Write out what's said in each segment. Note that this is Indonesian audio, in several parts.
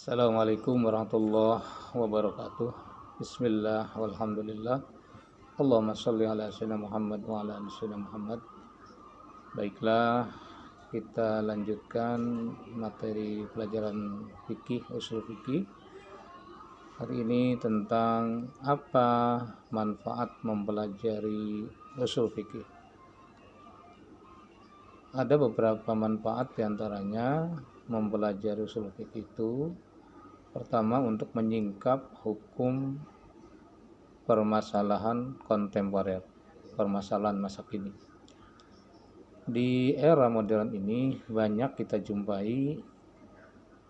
Assalamualaikum warahmatullahi wabarakatuh. Bismillah walhamdulillah. Allahumma sholli ala sayyidina Muhammad wa ala ali sayyidina Muhammad. Baiklah, kita lanjutkan materi pelajaran fikih, usul fikih. Hari ini tentang apa manfaat mempelajari usul fikih. Ada beberapa manfaat diantaranya mempelajari usul fikih itu. Pertama, untuk menyingkap hukum permasalahan kontemporer, permasalahan masa kini. Di era modern ini banyak kita jumpai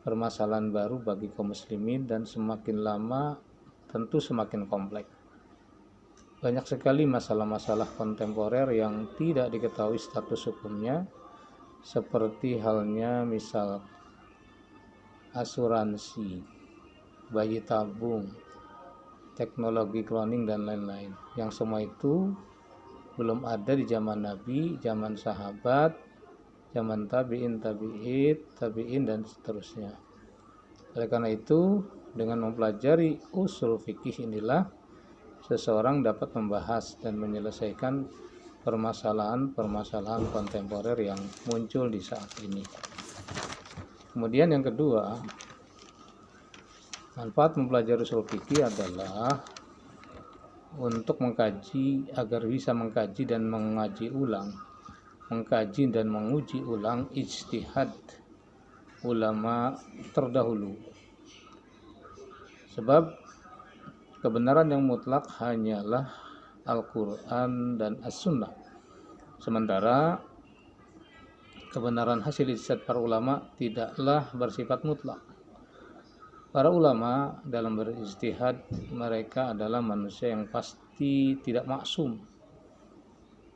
permasalahan baru bagi kaum muslimin dan semakin lama tentu semakin kompleks. Banyak sekali masalah-masalah kontemporer yang tidak diketahui status hukumnya, seperti halnya misal asuransi, bayi tabung, teknologi cloning dan lain-lain. Yang semua itu belum ada di zaman Nabi, zaman sahabat, zaman tabi'in, dan seterusnya. Oleh karena itu, dengan mempelajari usul fikih inilah seseorang dapat membahas dan menyelesaikan permasalahan-permasalahan kontemporer yang muncul di saat ini. Kemudian yang kedua, manfaat mempelajari usul fikih adalah untuk mengkaji, agar bisa mengkaji dan menguji ulang ijtihad ulama terdahulu. Sebab kebenaran yang mutlak hanyalah Al-Quran dan As-Sunnah. Sementara kebenaran hasil ijtihad para ulama tidaklah bersifat mutlak. Para ulama dalam berijtihad, mereka adalah manusia yang pasti tidak maksum.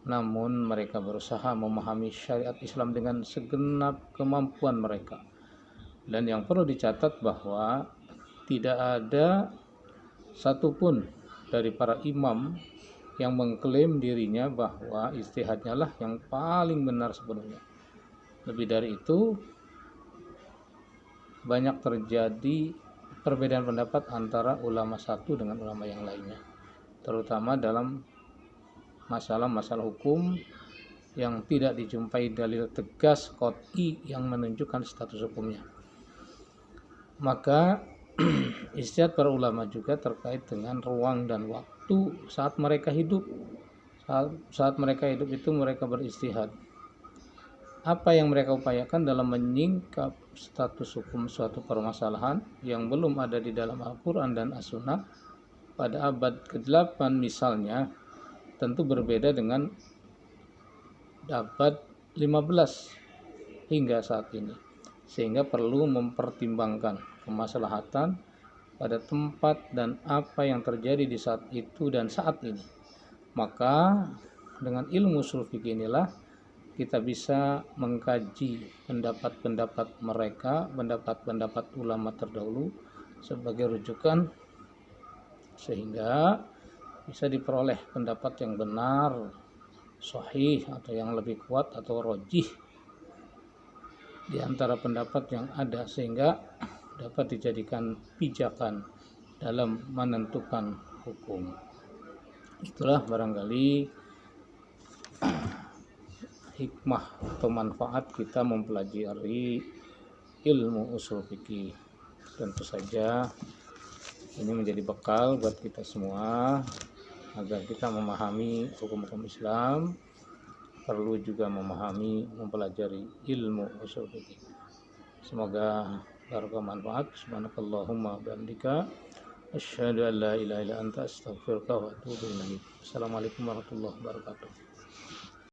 Namun mereka berusaha memahami syariat Islam dengan segenap kemampuan mereka. Dan yang perlu dicatat bahwa tidak ada satupun dari para imam yang mengklaim dirinya bahwa ijtihadnya lah yang paling benar sepenuhnya. Lebih dari itu, banyak terjadi perbedaan pendapat antara ulama satu dengan ulama yang lainnya, terutama dalam masalah-masalah hukum yang tidak dijumpai dalil tegas qat'i yang menunjukkan status hukumnya. Maka ijtihad para ulama juga terkait dengan ruang dan waktu saat mereka hidup. Saat mereka hidup itu mereka berijtihad. Apa yang mereka upayakan dalam menyingkap status hukum suatu permasalahan yang belum ada di dalam Al-Quran dan As-Sunnah pada abad ke-8 misalnya, tentu berbeda dengan abad 15 hingga saat ini. Sehingga perlu mempertimbangkan kemaslahatan pada tempat dan apa yang terjadi di saat itu dan saat ini. Maka dengan ilmu ushul fikih inilah kita bisa mengkaji pendapat-pendapat mereka, pendapat-pendapat ulama terdahulu sebagai rujukan, sehingga bisa diperoleh pendapat yang benar, sahih atau yang lebih kuat atau rajih di antara pendapat yang ada, sehingga dapat dijadikan pijakan dalam menentukan hukum. Itulah barangkali hikmah atau manfaat kita mempelajari ilmu ushul fikih. Tentu saja ini menjadi bekal buat kita semua agar kita memahami hukum-hukum Islam. Perlu juga mempelajari ilmu ushul fikih. Semoga bermanfaat. Subhanakallahumma bihamdika asyhadu an la ilaha illa anta astaghfiruka wa atubu ilaik. Assalamualaikum warahmatullahi wabarakatuh.